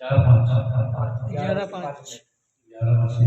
11:05 2.5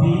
3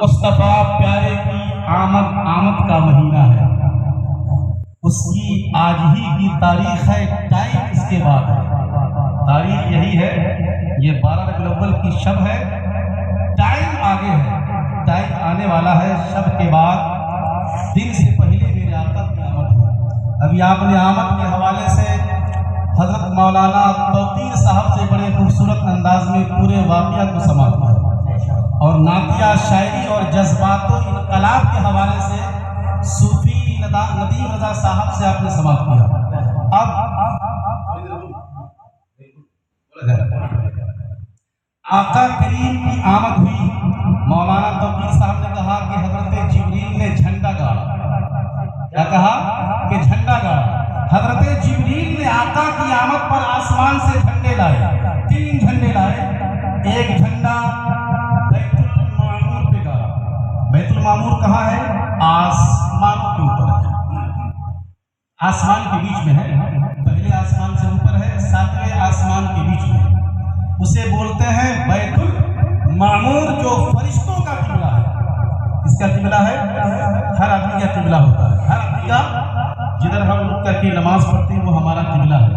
मुस्तफ़ा प्यारे की आमद का महीना है, उसकी आज ही की तारीख है, टाइम इसके बाद है। तारीख यही है, ये 12 रबीउल अव्वल की शब है, टाइम आगे है, टाइम आने वाला है। शब के बाद दिन से पहले मेरे आका की आमद है। अभी आपने आमद के हवाले से हजरत मौलाना तौकीर साहब से बड़े खूबसूरत अंदाज में पूरे वाक़या को समाप्त किया, और नातिया शायरी और जज्बातों इनकलाब के हवाले से सूफी नदीम रजा साहब से आपने समाप्त किया। अब आका करीम की आमद हुई। मौलाना तौकीर साहब ने कहा कि हजरत जिब्रील ने झंडा गाड़ा। क्या कहा कि झंडा गाड़ा। हजरत जिब्रील ने आका की आमद पर आसमान से झंडे लाए, 3 झंडे लाए। एक झंडा बैतुल मामूर पे गाड़ा। बैतुल मामूर कहाँ है? आसमान के ऊपर है, आसमान के बीच में है। पहले आसमान से ऊपर है, 7वें आसमान के बीच में। उसे बोलते हैं बैतुल मामूर, जो फरिश्तों का किबला है। किसका किबला है? हर आदमी का किबला होता है। हर आदमी का, जिधर हम रुक करके नमाज पढ़ते हैं वो हमारा किबला है,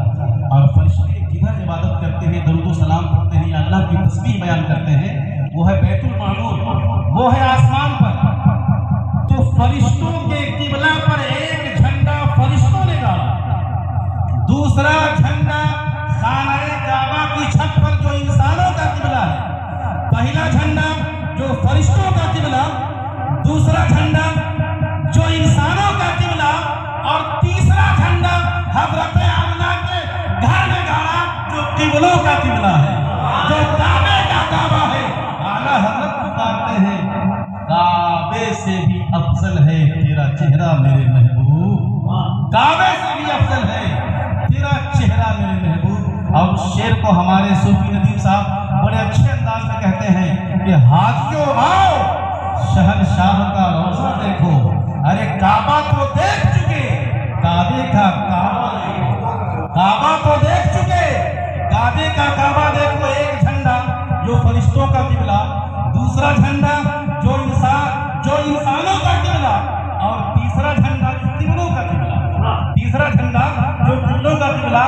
और फरिश्ते जिधर इबादत करते हैं, दरूद सलाम पढ़ते हैं, अल्लाह की तस्बीह बयान करते हैं, वो है बैतुल मामूर, वो है आसमान पर। तो फरिश्तों के किबला पर एक झंडा फरिश्तों ने गाड़ा, दूसरा झंडा खाने काबा की छत पर जो इंसानों का किबला है। पहला झंडा जो फरिश्तों का किबला, दूसरा झंडा जो इंसानों का किबला, और तीसरा झंडा हजरत आमना के घर में गाड़ा, जो किबलों का किबला है, जो काबे का काबा है। आला हजरत पुकारते हैं, काबे से भी अफजल है तेरा चेहरा मेरे महबूब, काबे से भी अफजल है तेरा चेहरा मेरे महबूब। और शेर को हमारे सूफी नदीम साहब बड़े अच्छे अंदाज में कहते हैं कि हाजियों आओ, शहनशाह का रोशन देखो। अरे काबा तो देख चुके, काबे का काबा देखो। काबा तो देख चुके, काबे का काबा देखो। एक झंडा जो फरिश्तों का किबला, दूसरा झंडा जो इंसानों का किबला, और तीसरा झंडा जो किबलों का किबला। तीसरा झंडा जो किबलों का किबला।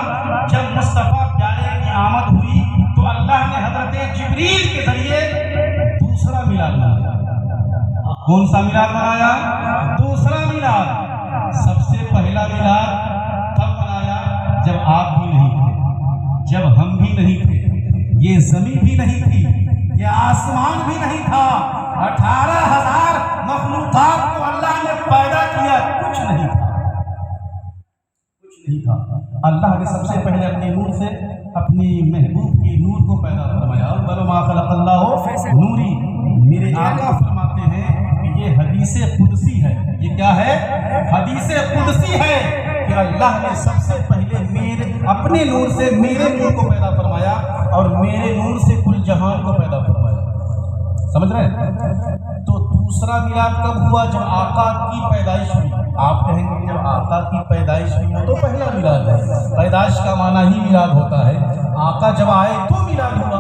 जब मुस्तफा प्यारे की आमद हुई तो अल्लाह ने हजरत जिब्रील के जरिए दूसरा मिलाद बनाया। कौन सा मिलाद बनाया? दूसरा मिलाद। सबसे पहला मिलाद कब बनाया? जब आप भी नहीं थे, जब हम भी नहीं थे, ये जमीन भी नहीं थी, ये आसमान भी नहीं था। 18,000 मखलूकात को अल्लाह ने पैदा किया, कुछ नहीं था, कुछ नहीं था। अल्लाह ने सबसे पहले अपने नूर से अपनी महबूब के नूर को पैदा फरमाया। वमा खलक़ल्लाहु नूरी। मेरे आका फरमाते हैं कि ये हदीसे कुदसी है। ये क्या है? हदीसे कुदसी है कि अल्लाह ने सबसे पहले मेरे अपने नूर से मेरे नूर को पैदा फरमाया, और मेरे नूर से कुल जहान को पैदा फरमाया। समझ रहे हैं? तो दूसरा मिलाद कब हुआ? जब आका की पैदाइश हुई। आप कहेंगे जब आका की पैदाइश हुई तो पहला मिलाद है। पैदाइश का माना ही मिलाद होता है। आका जब आए तो मिलाद हुआ।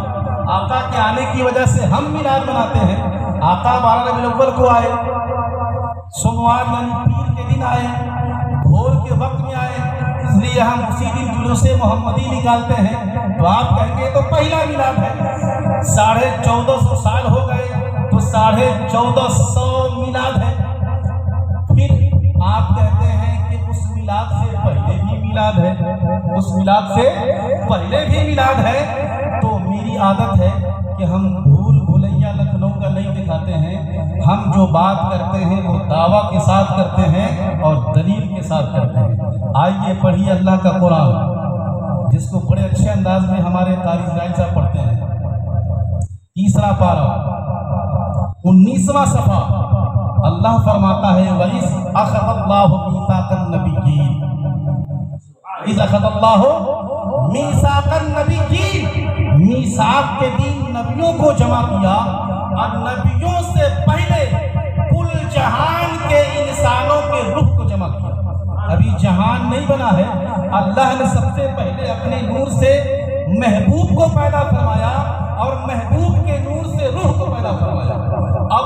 आका के आने की वजह से हम मिलाद मनाते हैं। आका 12 रबीउल अव्वल को आए, सोमवार यानी पीर के दिन आए, भोर के वक्त में आए, इसलिए हम उसी दिन जुलूसे मोहम्मदी निकालते हैं। तो आप कहेंगे तो पहला मिलाद है। 1450 साल हो गए तो 1450 मिलाद है। फिर आप कहते हैं कि उस मिलाद से पहले भी मिलाद है, उस मिलाद से पहले भी मिलाद है। तो मेरी आदत है कि हम भूल भुलैया लखनऊ का नहीं दिखाते हैं। हम जो बात करते हैं वो दावा के साथ करते हैं और दलील के साथ करते हैं। आइए पढ़िए अल्लाह का कुरान, जिसको बड़े अच्छे अंदाज में हमारे कारी इस्राइल साहब पढ़ते हैं। तीसरा पारा 19वां सफ़ा। अल्लाह फरमाता है वइज़ अख़ज़ल्लाहु मीसाक़न नबिय्यीन, इज़ अख़ज़ल्लाहु मीसाक़न नबिय्यीन। मीसाक़ के दिन नबियों को जमा किया, और नबियों से पहले कुल जहान के इंसानों के रूह को जमा किया। अभी जहान नहीं बना है। अल्लाह ने सबसे पहले अपने नूर से महबूब को पैदा फरमाया, और महबूब के नूर से रूह को पैदा फरमाया। अब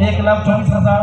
1,24,000